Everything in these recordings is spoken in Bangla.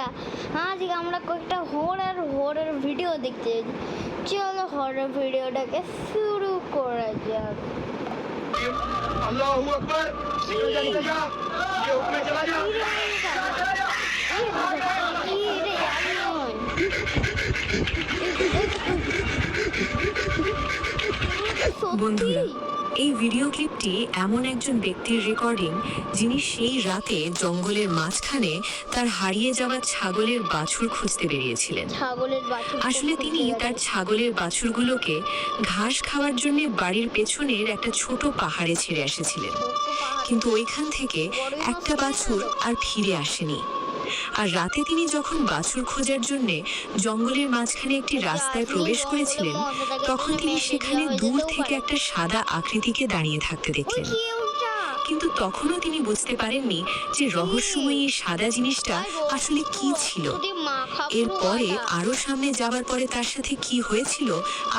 বন্ধুরা, আজকে আমরা কয়েকটা হরর ভিডিও দেখতে যাচ্ছি। চলো হরর ভিডিওটাকে শুরু করা যাক। अल्लाहू अकबर, निकल जा, ये ऊपर चला जा। বন্ধুরা, এই ভিডিও ক্লিপটি এমন একজন ব্যক্তির রেকর্ডিং যিনি সেই রাতে জঙ্গলের মাঝখানে তার হারিয়ে যাওয়া ছাগলের বাছুর খুঁজতে বেরিয়েছিলেন। আসলে তিনি তার ছাগলের বাছুরগুলোকে ঘাস খাওয়ার জন্য বাড়ির পেছনের একটা ছোট পাহাড়ে ছেড়ে এসেছিলেন, কিন্তু ওইখান থেকে একটা বাছুর আর ফিরে আসেনি। আর রাতে তিনি যখন বাছুর খোঁজার জন্য জঙ্গলের মাঝখানে একটি রাস্তায় প্রবেশ করেছিলেন, তখন তিনি সেখানে দূর থেকে একটা সাদা আকৃতিকে দাঁড়িয়ে থাকতে দেখলেন। কিন্তু তখনও তিনি বুঝতে পারেননি যে রহস্যময়ী এই সাদা জিনিসটা আসলে কি ছিল। এরপরে আরো সামনে যাবার পরে তার সাথে কি হয়েছিল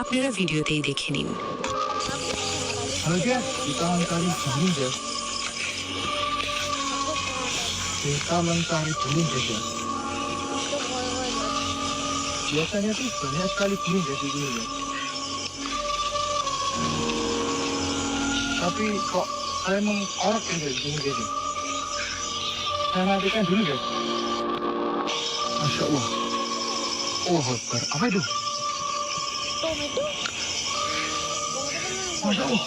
আপনারা ভিডিওতেই দেখে নিন। Mencari kuning saja. Biasanya tuh banyak sekali kuning jadi dulu. Tapi kok saya mengorok yang dari kuning jadi. Saya matikan dulu ya. Masya Allah. Oh Akbar. Apa itu? Masya Allah.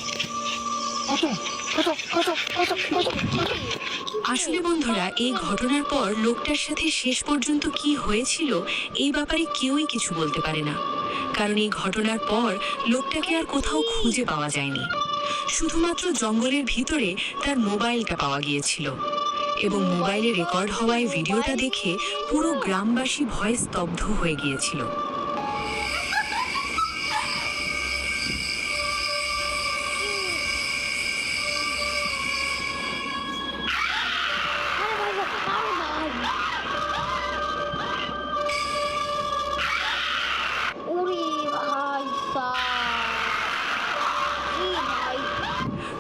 Kosong. আসলে বন্ধুরা, এই ঘটনার পর লোকটার সাথে শেষ পর্যন্ত কি হয়েছিল এই ব্যাপারে কেউই কিছু বলতে পারে না, কারণ এই ঘটনার পর লোকটাকে আর কোথাও খুঁজে পাওয়া যায়নি। শুধুমাত্র জঙ্গলের ভিতরে তার মোবাইলটা পাওয়া গিয়েছিল, এবং মোবাইলে রেকর্ড হওয়া এই ভিডিওটা দেখে পুরো গ্রামবাসী ভয়ে স্তব্ধ হয়ে গিয়েছিল।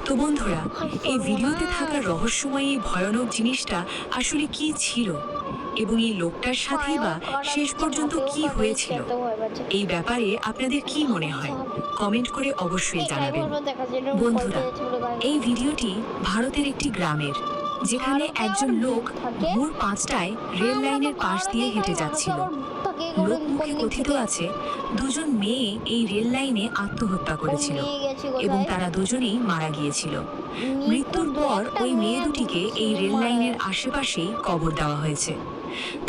তো বন্ধুরা, এই ভিডিওতে থাকা রহস্যময় এই ভয়ানক জিনিসটা আসলে কি ছিল, এবং এই লোকটার সাথেই বা শেষ পর্যন্ত কি হয়েছিল, এই ব্যাপারে আপনাদের কি মনে হয় কমেন্ট করে অবশ্যই জানাবেন। বন্ধুরা, এই ভিডিওটি ভারতের একটি গ্রামের, যেখানে একজন লোক ভোর 5টায় রেল লাইনের পাশ দিয়ে হেঁটে যাচ্ছিল। লোকমুখে কথিত আছে দুজন মেয়ে এই রেল লাইনে আত্মহত্যা করেছিল এবং তারা দুজনেই মারা গিয়েছিল। মৃত্যুর পর ওই মেয়ে দুটিকে এই রেল লাইনের আশেপাশেই কবর দেওয়া হয়েছে।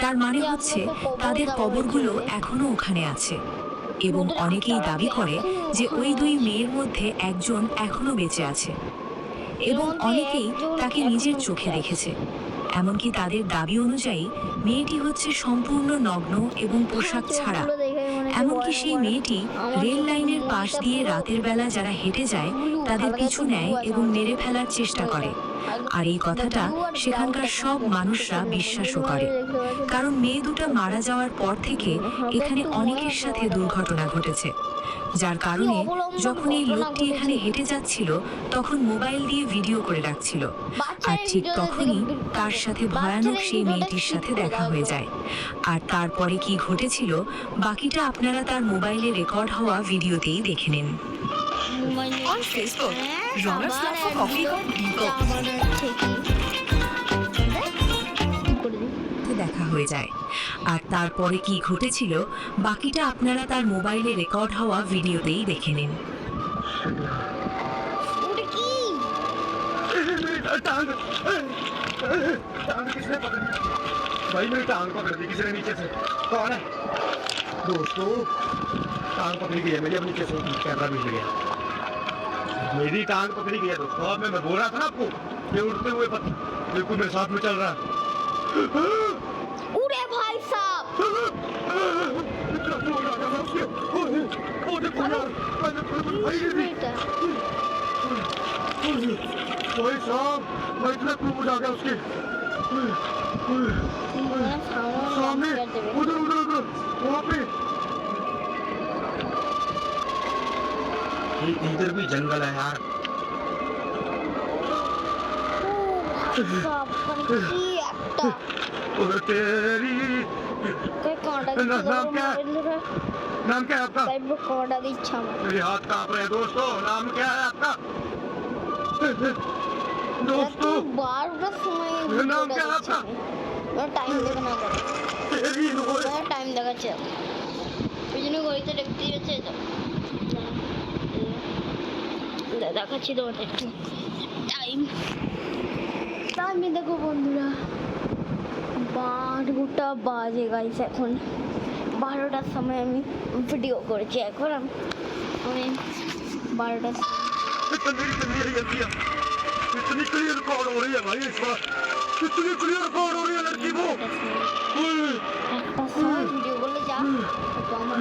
তার মানে হচ্ছে তাদের কবরগুলো এখনো ওখানে আছে, এবং অনেকেই দাবি করে যে ওই দুই মেয়ের মধ্যে একজন এখনো বেঁচে আছে, এবং অনেকেই তাকে নিজের চোখে দেখেছে। এমনকি তাদের দাবি অনুযায়ী মেয়েটি হচ্ছে সম্পূর্ণ নগ্ন এবং পোশাক ছাড়া। এমনকি সেই মেয়েটি রেল লাইনের পাশ দিয়ে রাতের বেলা যারা হেঁটে যায় তাদের পিছু নেয় এবং মেরে ফেলার চেষ্টা করে। আর এই কথাটা সেখানকার সব মানুষরা বিশ্বাসও করে, কারণ মেয়ে দুটো মারা যাওয়ার পর থেকে এখানে অনেকের সাথে দুর্ঘটনা ঘটেছে, যার কারণে যখন এই লোকটি এখানে হেঁটে যাচ্ছিল তখন মোবাইল দিয়ে ভিডিও করে রাখছিল। আর ঠিক তখনই তার সাথে ভয়ানক সেই মেয়েটির সাথে দেখা হয়ে যায়। আর তারপরে কি ঘটেছিল বাকিটা আপনারা তার মোবাইলে রেকর্ড হওয়া ভিডিওতেই দেখে নিন। On Facebook, Robert's Love for Coffee Home Depot দেখা হয়ে যায়। আর তারপরে কি ঘটেছিল বাকিটা আপনারা তার মোবাইলে রেকর্ড হওয়া ভিডিওতেই দেখে নিন। भाई मेरी टांग पकड़ दी किसी ने नीचे से। कौन है? दोस्तों, टांग पकड़ी गई है मेरी, अब नीचे से कैमरा मिल गया। मेरी टांग पकड़ी गई है दोस्तों। अब मैं बोल रहा था ना आपको, ये उड़ते हुए बिल्कुल मेरे साथ में चल रहा है। उड़े भाई साहब, भाई साहब, मैं इतना क्रूज आ गया उसके सामने, उधर वहाँ पे। इधर भी जंगल है यार। और तेरी कोई कांटा नाम क्या है? नाम क्या है आपका? भाई वो कांटा की इच्छा में मेरे हाथ कांप रहे हैं दोस्तों। नाम क्या है आपका दोस्तों? बार बार ये नाम क्या है आपका? मैं टाइम देखना कर तेरी नोए मैं टाइम देखा चल बिजली कोई तो देखती है चल দাদা কাছে তোমাদের টাইম টাইমে দেখো বন্ধুরা 12টা বাজে গাইস এখন 12টার সময় আমি ভিডিও করেছি এখন আমি 12টা इतनी गलती है, इतनी क्लियर रिकॉर्ड हो रही है भाई इस बार, इतनी क्लियर रिकॉर्ड हो रही है लड़की वो। একটা সময় ভিডিও করলে যা তো আমার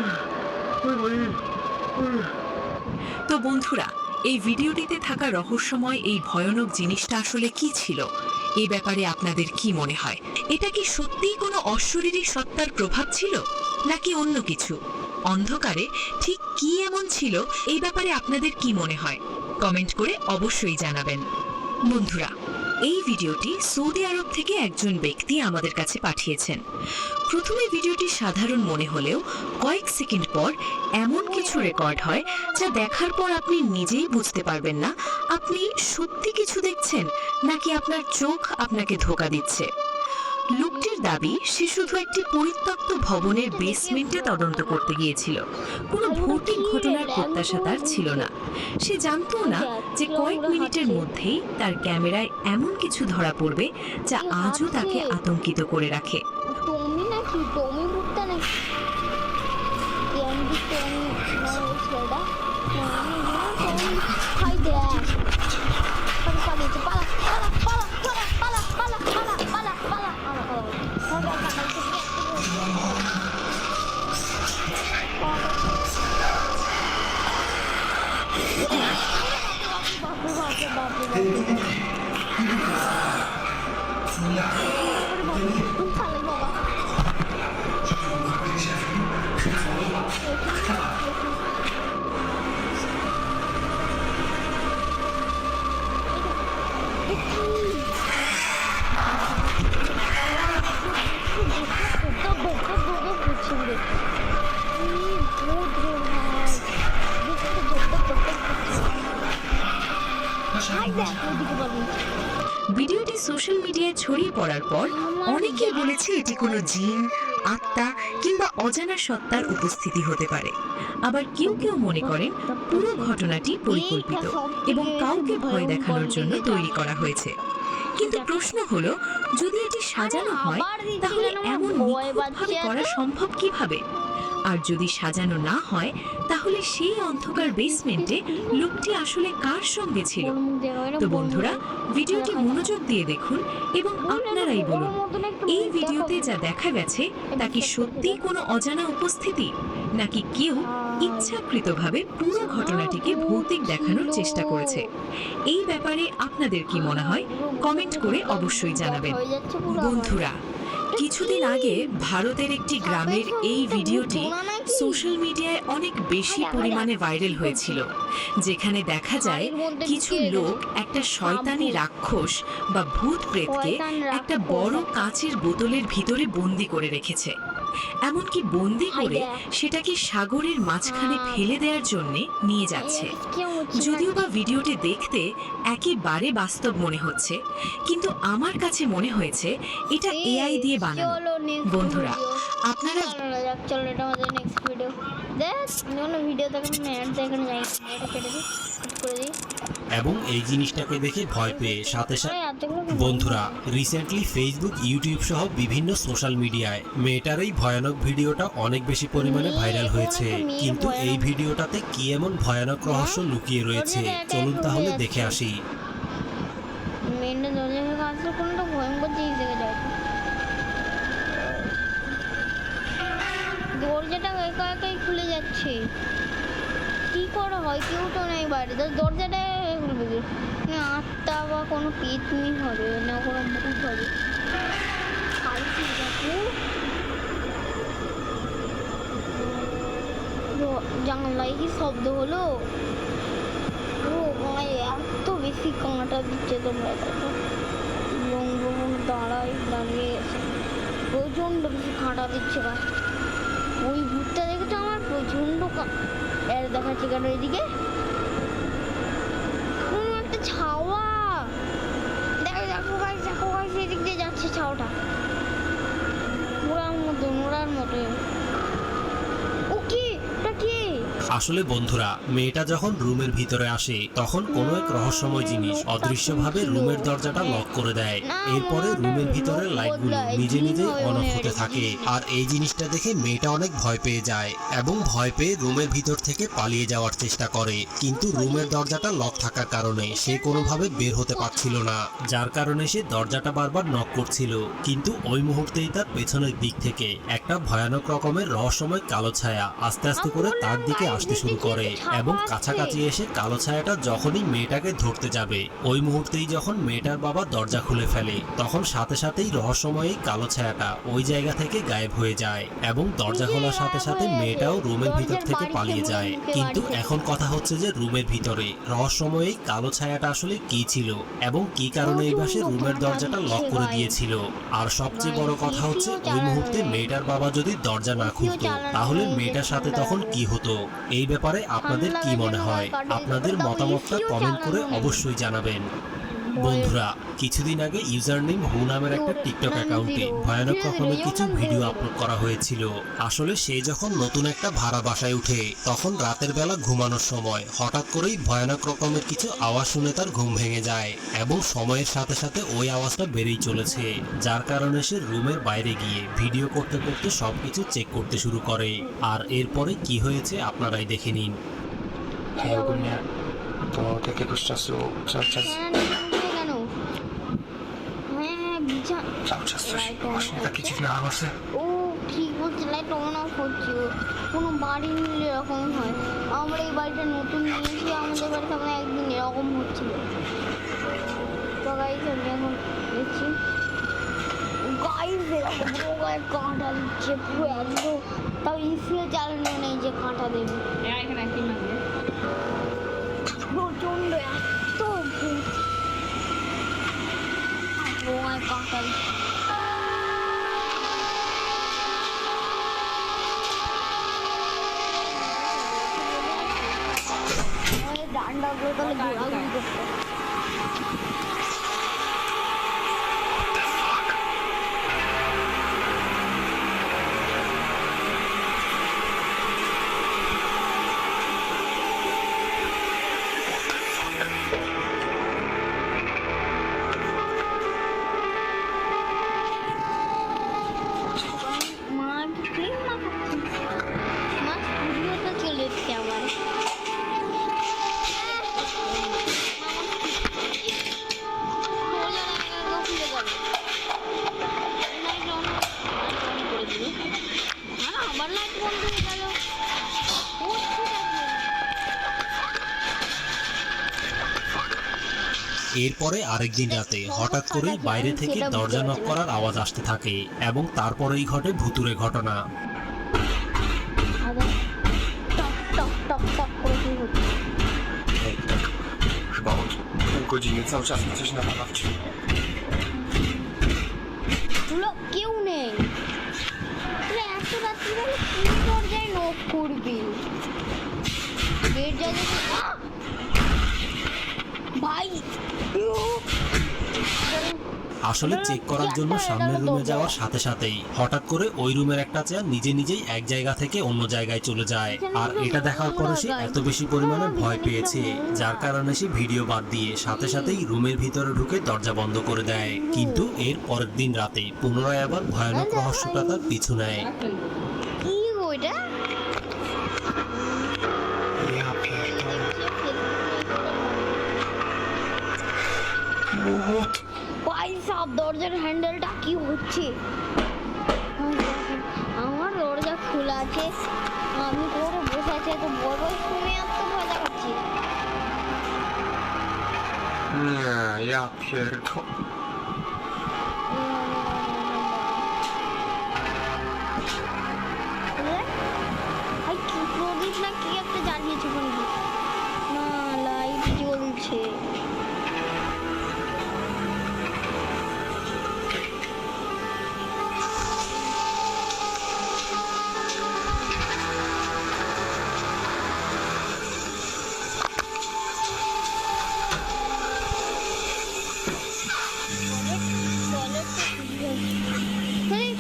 তো বন্ধুরা, এই ভিডিওটিতে থাকা রহস্যময় এই ভয়ানক জিনিসটা আসলে কি ছিল, এই ব্যাপারে আপনাদের কি মনে হয়? এটা কি সত্যিই কোনো অশরীরী সত্তার প্রভাব ছিল, নাকি অন্য কিছু? অন্ধকারে ঠিক কি এমন ছিল, এই ব্যাপারে আপনাদের কি মনে হয়? কমেন্ট করে অবশ্যই জানাবেন। বন্ধুরা, এই ভিডিওটি সৌদি আরব থেকে একজন ব্যক্তি আমাদের কাছে পাঠিয়েছেন। প্রথমে ভিডিওটি সাধারণ মনে হলেও কয়েক সেকেন্ড পর এমন কিছু রেকর্ড হয় যা দেখার পর আপনি নিজেই বুঝতে পারবেন না আপনি সত্যি কিছু দেখছেন নাকি আপনার চোখ আপনাকে ধোঁকা দিচ্ছে। লোকটির দাবি সে শুধু একটি পরিত্যক্ত ভবনের বেসমেন্টে তদন্ত করতে গিয়েছিল। কোনো ভৌতিক ঘটনার প্রত্যাশা তার ছিল না। সে জানতো না যে কয়েক মিনিটের মধ্যেই তার ক্যামেরায় এমন কিছু ধরা পড়বে যা আজও তাকে আতঙ্কিত করে রাখে। টমি নাকি টমি বুঝতে নাকি টমি না ওই ছেলেটা টমি হাই দেখ পালা পালা পালা পালা পালা পালা পালা পালা ভিডিওটি সোশ্যাল মিডিয়ায় ছড়িয়ে পড়ার পর অনেকেই বলেছে এটি কোনো জিন, আত্মা কিংবা অজানা সত্তার উপস্থিতি হতে পারে। আবার কেউ কেউ মনে করেন পুরো ঘটনাটি পরিকল্পিত এবং কাউকে ভয় দেখানোর জন্য তৈরি করা হয়েছে। কিন্তু প্রশ্ন হলো, যদি এটি সাজানো হয় তাহলে এমন নিখুঁতভাবে করা সম্ভব কিভাবে? আর যদি সাজানো না হয় তাহলে সেই অন্ধকার বেসমেন্টে লোকটি আসলে কার সঙ্গে ছিল? তো বন্ধুরা, ভিডিওটি মনোযোগ দিয়ে দেখুন এবং আপনারাই বলুন, এই ভিডিওতে যা দেখা গেছে তা কি সত্যিই কোনো অজানা উপস্থিতি, নাকি কেউ ইচ্ছাকৃতভাবে পুরো ঘটনাটিকে ভৌতিক দেখানোর চেষ্টা করেছে? এই ব্যাপারে আপনাদের কি মনে হয়? কমেন্ট করে অবশ্যই জানাবেন। বন্ধুরা, কিছুদিন আগে ভারতের একটি গ্রামের এই ভিডিওটি সোশ্যাল মিডিয়ায় অনেক বেশি পরিমাণে ভাইরাল হয়েছিল, যেখানে দেখা যায় কিছু লোক একটা শয়তানি রাক্ষস বা ভূত প্রেতকে একটা বড় কাচের বোতলের ভিতরে বন্দি করে রেখেছে। এমনকি বন্দি করে সেটাকে সাগরের মাঝখানে ফেলে দেওয়ার জন্য নিয়ে যাচ্ছে। যদিও বা ভিডিওটি দেখতে একেবারে বাস্তব মনে হচ্ছে, কিন্তু আমার কাছে মনে হয়েছে এটা এআই দিয়ে বানানো। বন্ধুরা, আপনারা চলো এটা আমাদের নেক্সট ভিডিও ভিডিও দেখেন অ্যাড দেখেন যাই এটা কেটে দিই করে দিই। এবং এই জিনিসটাকে দেখে ভয় পেয়ে সাথে সাথে বন্ধুরা, রিসেন্টলি ফেসবুক, ইউটিউব সহ বিভিন্ন সোশ্যাল মিডিয়ায় মেয়েটার এই ভয়ানক ভিডিওটা অনেক বেশি পরিমাণে ভাইরাল হয়েছে। কিন্তু এই ভিডিওটাতে কি এমন ভয়ানক রহস্য লুকিয়ে রয়েছে, চলুন তাহলে দেখে আসি। মেয়েটা দরজা থেকে আসলে কোনটা ভয়ঙ্কর জিনিস দেখে যায়। দরজাটা একা একাই খুলে যাচ্ছে, কি করে হয়? কেউ তো নেই বাইরে, দরজাটা খুলবে কি? আত্মা বা কোনো পিতমি হবে না, কোনো ভূত হবে। জানলায় কি শব্দ হলো? ও মায়, এত বেশি কাঁটা দিচ্ছে তোমরা দেখো। দাঁড়িয়ে গেছে। প্রচণ্ড বেশি কাঁটা দিচ্ছে গা। ওই ভূতটা দেখে তো আমার প্রচণ্ড এর দেখাচ্ছে কেন এদিকে একটা ছাওয়া। দেখো দেখো গাইস, দেখো গাইস, এদিক দিয়ে যাচ্ছে ছাওয়াটা ওড়ার মতো। ও কি, এটা কি? আসলে বন্ধুরা, মেয়েটা যখন রুমের ভিতরে আসে তখন কোনো এক রহস্যময় জিনিস অদৃশ্যভাবে রুমের দরজাটা লক করে দেয়। এরপরে রুমের ভিতরে লাইটগুলো নিজে নিজেই অন অফ হতে থাকে। আর এই জিনিসটা দেখে মেয়েটা অনেক ভয় পেয়ে যায় এবং ভয় পেয়ে রুমের ভিতর থেকে পালিয়ে যাওয়ার চেষ্টা করে। কিন্তু রুমের দরজাটা লক থাকার কারণে সে কোনোভাবে বের হতে পারছিল না, যার কারণে সে দরজাটা বারবার নক করছিল। কিন্তু ওই মুহূর্তেই তার পেছনের দিক থেকে একটা ভয়ানক রকমের রহস্যময় কালো ছায়া আস্তে আস্তে করে তার দিকে আসতে শুরু করে এবং কাছাকাছি এসে কালো ছায়াটা যখনই মেয়েটাকে ধরতে যাবে ওই মুহূর্তেই যখন মেয়েটার বাবা দরজা খুলে ফেলে তখন সাথে সাথেই রহস্যময় কালো ছায়াটা ওই জায়গা থেকে গায়েব হয়ে যায় এবং দরজা খোলার সাথে সাথে মেয়েটাও রুমের ভিতর থেকে পালিয়ে যায়। কিন্তু এখন কথা হচ্ছে যে রুমের ভিতরে রহস্যময় কালো ছায়াটা আসলে কি ছিল এবং কি কারণে এই বাসে রুমের দরজাটা লক করে দিয়েছিল। আর সবচেয়ে বড় কথা হচ্ছে ওই মুহূর্তে মেয়েটার বাবা যদি দরজা না খুলতো তাহলে মেয়েটার সাথে তখন কি হতো। এই ব্যাপারে আপনাদের কি মনে হয়? আপনাদের মতামতটা কমেন্ট করে অবশ্যই জানাবেন। বন্ধুরা, কিছুদিন আগে ইউজার নেম হু নামের একটা টিকটক অ্যাকাউন্টে ভয়ানক রকমের কিছু ভিডিও আপলোড করা হয়েছিল। আসলে সে যখন নতুন একটা ভাড়া বাসায় উঠে তখন রাতের বেলা ঘুমানোর সময় হঠাৎ করেই ভয়ানক রকমের কিছু আওয়াজ শুনে তার ঘুম ভেঙে যায় এবং সময়ের সাথে সাথে ওই আওয়াজটা বেড়েই চলেছে, যার কারণে সে রুমের বাইরে গিয়ে ভিডিও করতে করতে সবকিছু চেক করতে শুরু করে। আর eRpore কি হয়েছে আপনারাই দেখে নিন। Hej ogólnie, to od jakiegoś czasu cały czas coś właśnie takie dziwne hałasy. ও কি বলছে, লাইট অন অফ হচ্ছে। কোনো বাড়ি নিলে এরকম হয়। আমরা এই বাড়িটা নতুন নিয়েছি, আমাদের বাড়িতে আমরা একদিন এরকম হচ্ছিল। তো গাইস আমি এখন দেখছি গাইস এরকম পুরো গায়ে কাঁটা দিচ্ছে পুরো একদম। তাও ইসিও চালানো নেই যে কাঁটা দেবে। প্রচণ্ড এত ভূত গায়ে কাঁটা দিচ্ছে। ডান্ডাগুলো তাহলে ঘোরাঘুরি করতে। এরপরে আরেকদিন রাতে হঠাৎ করেই বাইরে থেকে দরজা নক করার আওয়াজ আসতে থাকে এবং তারপরেই ঘটে ভুতুড়ে ঘটনা। Hej, tak chyba od pół godziny cały czas mi coś nawala w drzwi. কেউ নেই, এত রাত্রিবেলা কি দরজায় নক করবি? ভাই আসলে চেক করার জন্য সামনের রুমে যাওয়ার সাথে সাথেই হঠাৎ করে ওই রুমের একটা চেয়ার নিজে নিজেই এক জায়গা থেকে অন্য জায়গায় চলে যায়। আর এটা দেখার পরে সে এত বেশি পরিমাণে ভয় পেয়েছে যার কারণে সে ভিডিও বাদ দিয়ে সাথে সাথেই রুমের ভিতরে ঢুকে দরজা বন্ধ করে দেয়। কিন্তু এর পরের দিন রাতে পুনরায় আবার ভয়ানক রহস্যটা তার পিছু নেয়। কি ওইটা? Ja pierdolę. What? ভাই সব দরজার হ্যান্ডেলটা কি হচ্ছে? আমার দরজা খোলা আছে, আমি করে বসে আছি, তো বড় শুনে এত ভয় দেখাচ্ছি। Nie, ja pierdolę. প্রদীপ না কি একটা জ্বালিয়েছে ওখানে, না লাইট জ্বলছে।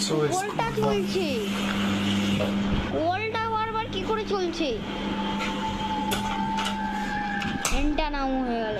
So it's ওলটা চলছে, ওলটা বারবার কি করে চলছে? এন্টা নাম হয়ে গেল।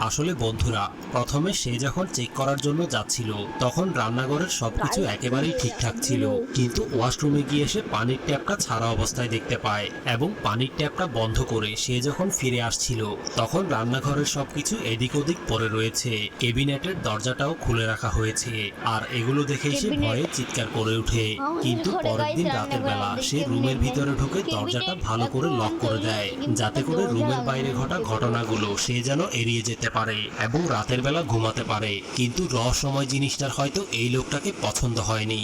আসলে বন্ধুরা, প্রথমে সে যখন চেক করার জন্য যাচ্ছিল তখন রান্নাঘরের সবকিছু একেবারেই ঠিকঠাক ছিল, কিন্তু ওয়াশরুমে গিয়ে সে পানির ট্যাপটা ছাড়া অবস্থায় দেখতে পায় এবং পানির ট্যাপটা বন্ধ করে সে যখন ফিরে আসছিল তখন রান্নাঘরের সবকিছু এদিক ওদিক পড়ে রয়েছে, ক্যাবিনেটের দরজাটাও খুলে রাখা হয়েছে। আর এগুলো দেখেই সে ভয়ে চিৎকার করে ওঠে। কিন্তু পরের দিন রাতের বেলা সে রুমের ভিতরে ঢুকে দরজাটা ভালো করে লক করে দেয়, যাতে করে রুমের বাইরে ঘটা ঘটনাগুলো সে যেন এড়িয়ে যেতে পারে এবং রাতের বেলা ঘুমাতে পারে। কিন্তু রহস্যময় জিনিসটার হয়তো এই লোকটাকে পছন্দ হয়নি।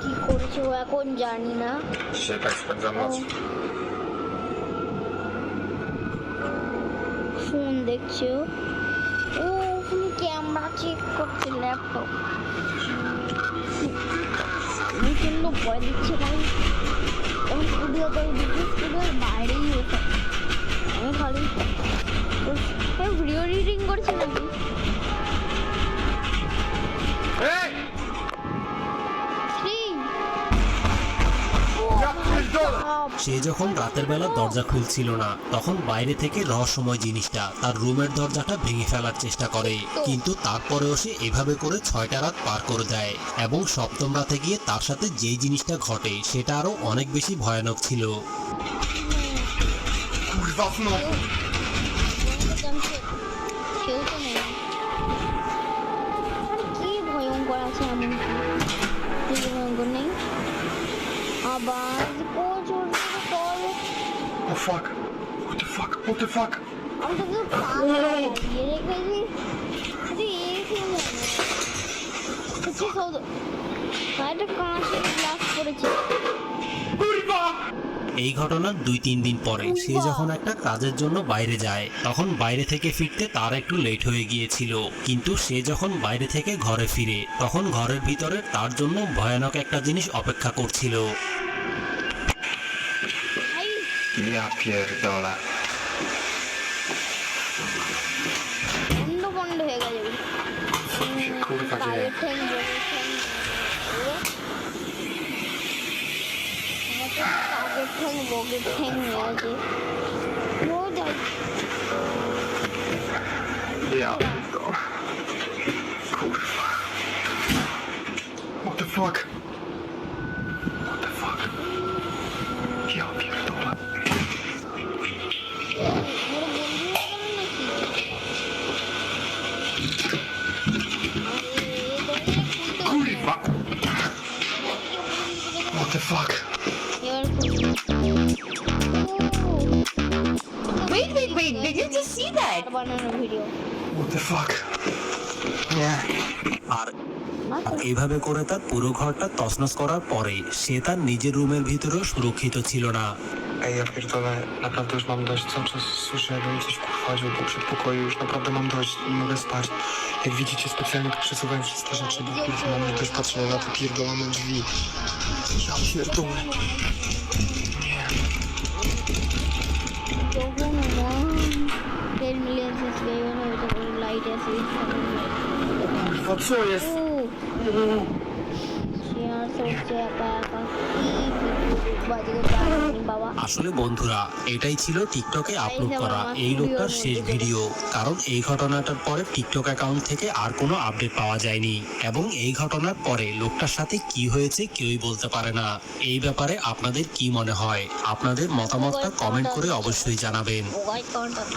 কি করেছে ও এখন জানি না। সেটাই sprawdzam. ফোন দেখছে ও, ফোন ক্যামেরা চেক করছে, ল্যাপটপ। প্রচন্ড ভয় দিচ্ছে ভাই। এখন স্টুডিওতে স্টুডিওর বাইরেই হয়েছে। আমি খালি ভিডিও এডিটিং করছি নাকি? Hey! শ্রী! সে যখন রাতের বেলা দরজা খুলছিল না তখন বাইরে থেকে রহস্যময় জিনিসটা তার রুমের দরজাটা ভেঙে ফেলার চেষ্টা করে, কিন্তু তারপরেও সে এভাবে করে 6টা রাত পার করে দেয় এবং সপ্তম রাতে গিয়ে তার সাথে যেই জিনিসটা ঘটে সেটা আরো অনেক বেশি ভয়ানক ছিল। Kurwa, no! কেউ তো নেই। কি ভয়ঙ্কর আছে এমন কি ভয়ঙ্কর নেই? আবার প্রচুর call. Oh fuck! What the fuck? What the fuck? আমি তো কিছু পাগল দিয়ে রেখেছি। আরে এই কি কিছু সৌদ একটা কাঁচের গ্লাস পড়েছে। এই ঘটনার 2-3 দিন পরে সে যখন একটা কাজের জন্য বাইরে যায় তখন বাইরে থেকে ফিরতে তার একটু লেট হয়ে গিয়েছিল, কিন্তু সে যখন বাইরে থেকে ঘরে ফিরে তখন ঘরের ভিতরে তার জন্য ভয়ানক একটা জিনিস অপেক্ষা করছিল। Ja pierdolę. বন্ধ বন্ধ হয়ে গেছে। Co się kurwa dzieje? কাকের ঠ্যাং বগের ঠ্যাং হয়ে গেছে। ও যাই Ja pierdolę. Kurwa. What the fuck? What the fuck? Ja pierdolę. Kurwa! What the fuck? Wait, did you just see that? বানানো video. What the fuck? Nie. আর এইভাবে করে তার পুরো ঘরটা তছনছ করার পরে সে তার নিজের রুমের ভিতরেও সুরক্ষিত ছিল না। Ej, ja pierdolę, naprawdę już mam dość, cały czas słyszę jakby mi coś kurwadził po przedpokoju, już naprawdę mam dość, nie mogę spać. Jak widzicie, specjalnie tu przesuwałem przez te rzeczy, bo kurwa mam dość patrzenia na te pierdolone drzwi. Ja pierdolę. Nie. 10 million subscribers হয়েছে, লাইট আছে। Kurwa, co jest? শেয়ার করছে একা একা। বাজে জানি বাবা। আসলে বন্ধুরা, এটাই ছিল টিকটকে আপলোড করা এই লোকটার শেষ ভিডিও, কারণ এই ঘটনাটার পরে টিকটক অ্যাকাউন্ট থেকে আর কোনো আপডেট পাওয়া যায়নি এবং এই ঘটনার পরে লোকটার সাথে কি হয়েছে কেউই বলতে পারে না। এই ব্যাপারে আপনাদের কি মনে হয়? আপনাদের মতামতটা কমেন্ট করে অবশ্যই জানাবেন।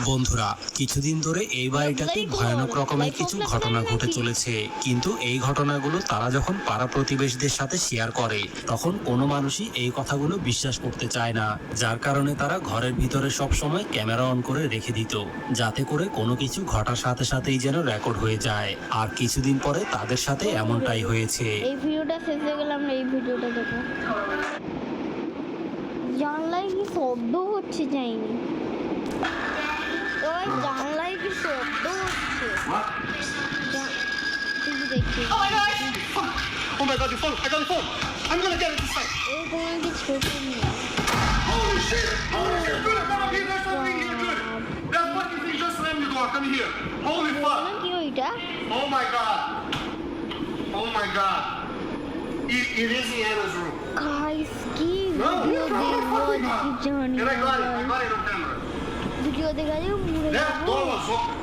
বন্ধুরা, কিছুদিন ধরে এই বাড়িটাতে ভয়ানক রকমের কিছু ঘটনা ঘটে চলেছে, কিন্তু এই ঘটনাগুলো তারা যখন পাড়া প্রতিবেশীদের সাথে শেয়ার করে তখন কোনো মানুষই এই কথাগুলো বিশ্বাস করতে চায় না, যার কারণে তারা ঘরের ভিতরে সব সময় ক্যামেরা অন করে রেখে দিত, যাতে করে কোনো কিছু ঘটার সাথে সাথেই যেন রেকর্ড হয়ে যায়। আর কিছুদিন পরে তাদের সাথে এমনটাই হয়েছে। এই ভিডিওটা শেষ হয়ে গেল, আমরা এই ভিডিওটা দেখো। জানলায় কি শব্দ হচ্ছে যায়নি, ওই জানলায় কি শব্দ হচ্ছে দেখছি। Oh my god, your phone! I got your phone! I'm gonna get it this time! এই কোনো কি ছোট নেই। Holy shit! Holy shit! Good, I got up here, there's something here, good! That fucking thing just slammed the door, come here! Oh my god. Oh my god. It is Anna's room. Guys की No, वीडियो oh my देखो fucking god. की जानी And I got it on camera. Video देखा जो मुझे That door was open.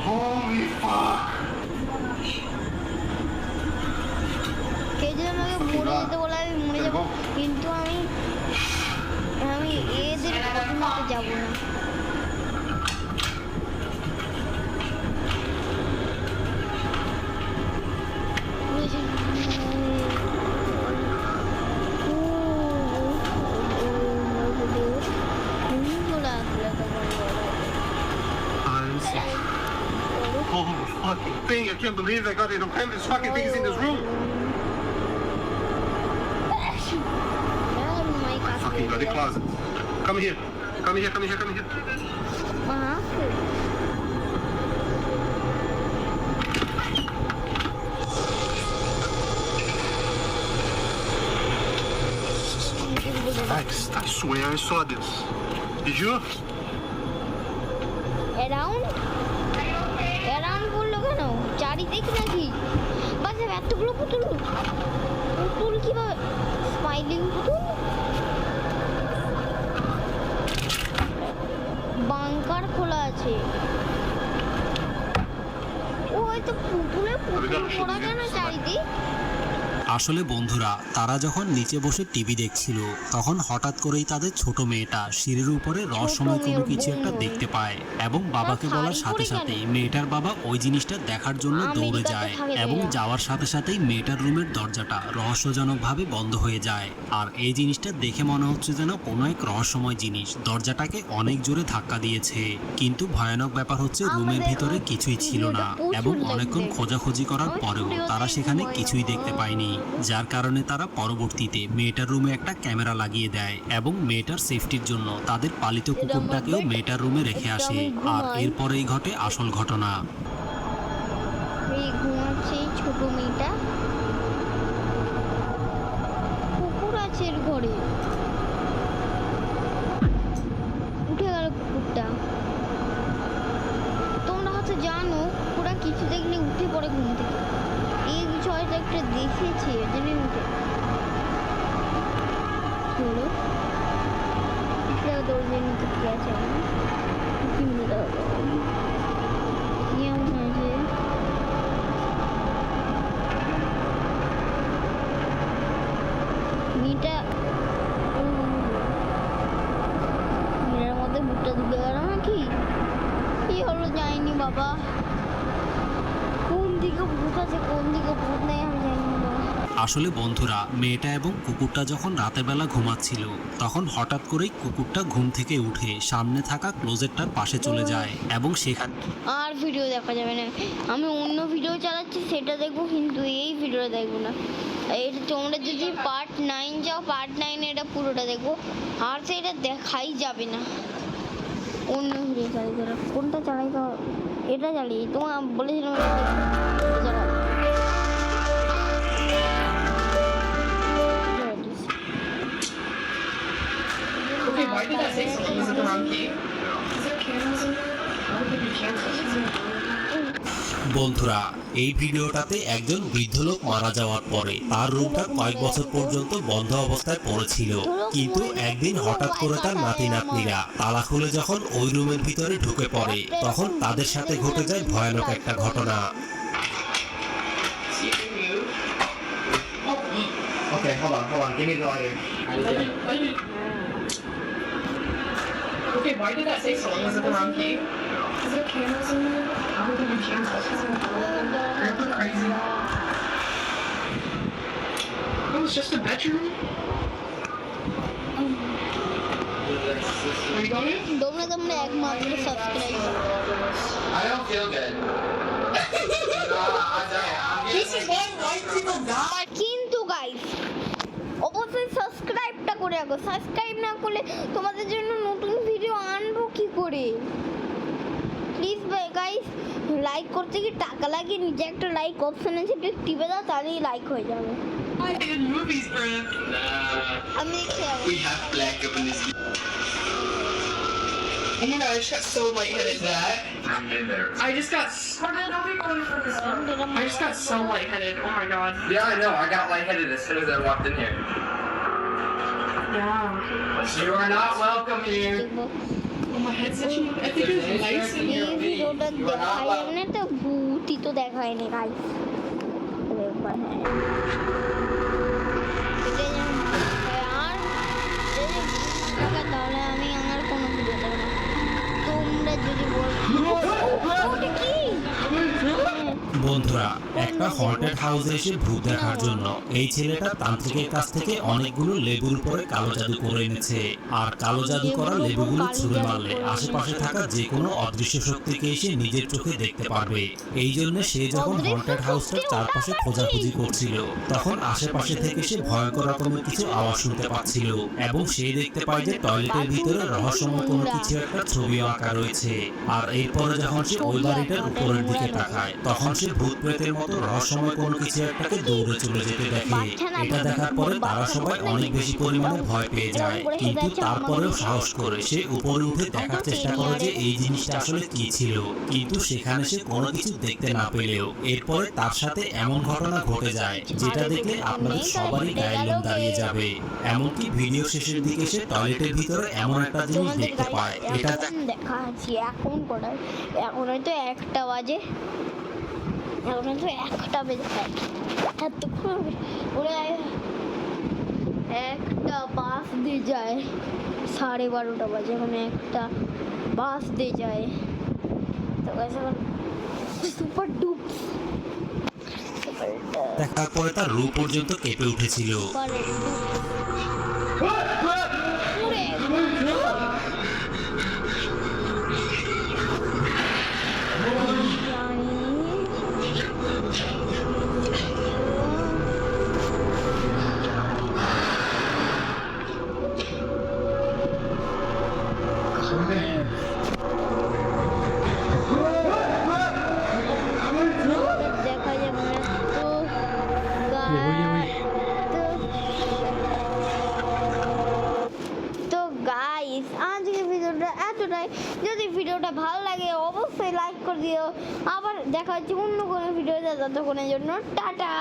Holy fuck. কে যে আমাকে মরে যেতে বলে আমি মরে যাবো কিন্তু আমি এদের কথা মতো যাবো না Holy fucking thing. I can't believe I got it on camera. This fucking thing is in this room. Fucking bloody closet. Come here. Come here, come here, come here. I swear I saw this. Did you? Around বললো কেন চারিদিক নাকি বাস এতগুলো পুতুল পুতুল কিভাবে স্মাইলিং পুতুল বাংকার খোলা আছে ও হয়তো পুতুলে পুতুল পড়া কেন চারিদিক আসলে বন্ধুরা তারা যখন নিচে বসে টিভি দেখছিল তখন হঠাৎ করেই তাদের ছোট মেয়েটা সিঁড়ির উপরে রহস্যময় কোনো কিছু একটা দেখতে পায় এবং বাবাকে বলার সাথে সাথেই মেয়েটার বাবা ওই জিনিসটা দেখার জন্য দৌড়ে যায় এবং যাওয়ার সাথে সাথেই মেয়েটার রুমের দরজাটা রহস্যজনকভাবে বন্ধ হয়ে যায় আর এই জিনিসটা দেখে মনে হচ্ছে যেন কোনো এক রহস্যময় জিনিস দরজাটাকে অনেক জোরে ধাক্কা দিয়েছে কিন্তু ভয়ানক ব্যাপার হচ্ছে রুমের ভিতরে কিছুই ছিল না এবং অনেকক্ষণ খোঁজাখুঁজি করার পরেও তারা সেখানে কিছুই দেখতে পায়নি যার কারণে তারা পরবর্তীতে মেয়েটার রুমে একটা ক্যামেরা লাগিয়ে দেয় এবং মেয়েটার সেফটির জন্য তাদের পালিত কুকুরটাকেও মেয়েটার রুমে রেখে আসে আর এরপরেই ঘটে আসল ঘটনা এই ঘুমাচ্ছে এই ছোট মেয়েটা কুকুর আছে এর ঘরে উঠে গেল কুকুরটা তোমরা হয়তো জানো কুকুরা কিছু দেখলে উঠে পড়ে ঘুম থেকে এই বিষয়টা একটা দেখেছি জেনে উঠে কি হলো দৌড়ে নিতে কি আছে কি মনে কেমন আছে মেয়েটা মেয়ের মধ্যে ভুট্টা ঢুকে গেল নাকি কি হলো যায়নি বাবা কোন দিকে ভূত আছে কোন দিকে ভূত নেই আমি জানি না আসলে বন্ধুরা মেয়েটা এবং কুকুরটা যখন রাতের বেলা ঘুমাচ্ছিল তখন হঠাৎ করেই কুকুরটা ঘুম থেকে উঠে সামনে থাকা ক্লোজেটটার পাশে চলে যায় এবং সেখানে আর ভিডিও দেখা যাবে না আমি অন্য ভিডিও চালাচ্ছি সেটা দেখবো কিন্তু এই ভিডিওটা দেখবো না এটা তোমরা যদি পার্ট 9 যাও পার্ট 9 এটা পুরোটা দেখবো আর সেটা দেখাই যাবে না অন্য ভিডিও চালাই তোরা কোনটা চালাই তো এটা চালিয়ে তোমার বলেছিলাম এটা চালাই Okay, why did that say so? Was it the wrong key? Is there candles in there? I don't think you can touch it. বন্ধুরা এই ভিডিওটাতে একজন বৃদ্ধ লোক মারা যাওয়ার পরে তার রুমটা কয়েক বছর পর্যন্ত বন্ধ অবস্থায় পড়েছিল কিন্তু একদিন হঠাৎ করে তার নাতি নাতনিরা তালা খুলে যখন ওই রুমের ভিতরে ঢুকে পড়ে তখন তাদের সাথে ঘটে যায় ভয়ানক একটা ঘটনা Okay, hold on. Give me the lighter. Okay, why did that say so? Was it the wrong key? Is there candles in there? I don't think you can touch it. Grandpa crazy. It was just a bedroom? Are you going in? তোমরা একমাত্র subscribe I don't feel good. This is why white people die. কিন্তু গাইস অবশ্যই সাবস্ক্রাইবটা করে রাখো সাবস্ক্রাইব না করলে তোমাদের জন্য নতুন ভিডিও আনবো কি করে প্লিজ গাইস লাইক করতে কি টাকা লাগে নিজে একটা লাইক অপশন আছে একটু টিপে দাও তাহলেই লাইক হয়ে যাবে In movies, Brad. আমি দেখতে যাবো We have black up in this. Oh my god, I just got so lightheaded. I just got so lightheaded. Oh my god. Yeah, I know. I got lightheaded as soon as I walked in here. Wow. You are not welcome here. Oh, my head's itching. I think there's lights in here. এই ভিডিওটা দেখাই যাবে না তো, ভূতই তো দেখায়নি গাইস। একবার হ্যাঁ এটা যেমন আর যদি টাকা তাহলে আমি আমার কোনো ভিডিও দেবো না। তোমরা যদি ওটা কি বন্ধুরা, একটা হন্টেড হাউসে এসে ভূত দেখার জন্য এই ছেলেটা তান্ত্রিকের কাছ থেকে অনেকগুলো লেবুর উপরে কালো জাদু করে এনেছে। আর কালো জাদু করা লেবুগুলো ছুঁড়ে মারলে আশেপাশে থাকা যে কোনো অদৃশ্য শক্তিকে এসে নিজের চোখে দেখতে পারবে। এই জন্য সে যখন হন্টেড হাউসটার চারপাশে খোঁজাখুঁজি করছিল, তখন আশেপাশে থেকে সে ভয়ঙ্কর রকমের কিছু আওয়াজ শুনতে পাচ্ছিল এবং সে দেখতে পায় যে টয়লেটের ভিতরে রহস্যময় কোনো কিছু একটা ছবি আঁকা রয়েছে। আর এরপরে যখন সে ওই বাড়িটার উপরের দিকে তাকায়, তখন সে ভূত প্রেতের মতো রহস্যময় কোনো কিছু একটাকে দৌড়ে চলে যেতে দেখে। এটা দেখার পরে তারা সবাই অনেক বেশি পরিমাণে ভয় পেয়ে যায়, কিন্তু তারপরেও সাহস করে সে উপরে উঠে দেখার চেষ্টা করে যে এই জিনিসটা আসলে কি ছিল। কিন্তু সেখানে সে কোনো কিছু দেখতে না পেলেও এরপরে তার সাথে এমন ঘটনা ঘটে যায় যেটা দেখলে আপনাদের সবারই গায়ের লোম দাঁড়িয়ে যাবে। এমনকি ভিডিও শেষের দিকে সে টয়লেটের ভিতরে এমন একটা জিনিস দেখতে পায়। এটা দেখা আছে এখন কটা, এখন হয়তো 1টা বাজে, এখন হয়তো 1টা বেজে যায়। এতক্ষণ ওরা একটা বাস দিয়ে যায়, 12:30 বাজে, এখন একটা বাস দিয়ে যায়। তো এখন সুপার ডুপ দেখার পরে তার রূপ পর্যন্ত কেঁপে উঠেছিল। দেখা যাবে না তো গাইস, আজকের ভিডিওটা এতটাই। যদি ভিডিওটা ভালো লাগে অবশ্যই লাইক করে দিও। আবার দেখা হচ্ছে অন্য কোনো ভিডিওতে, ততক্ষণের জন্য টাটা।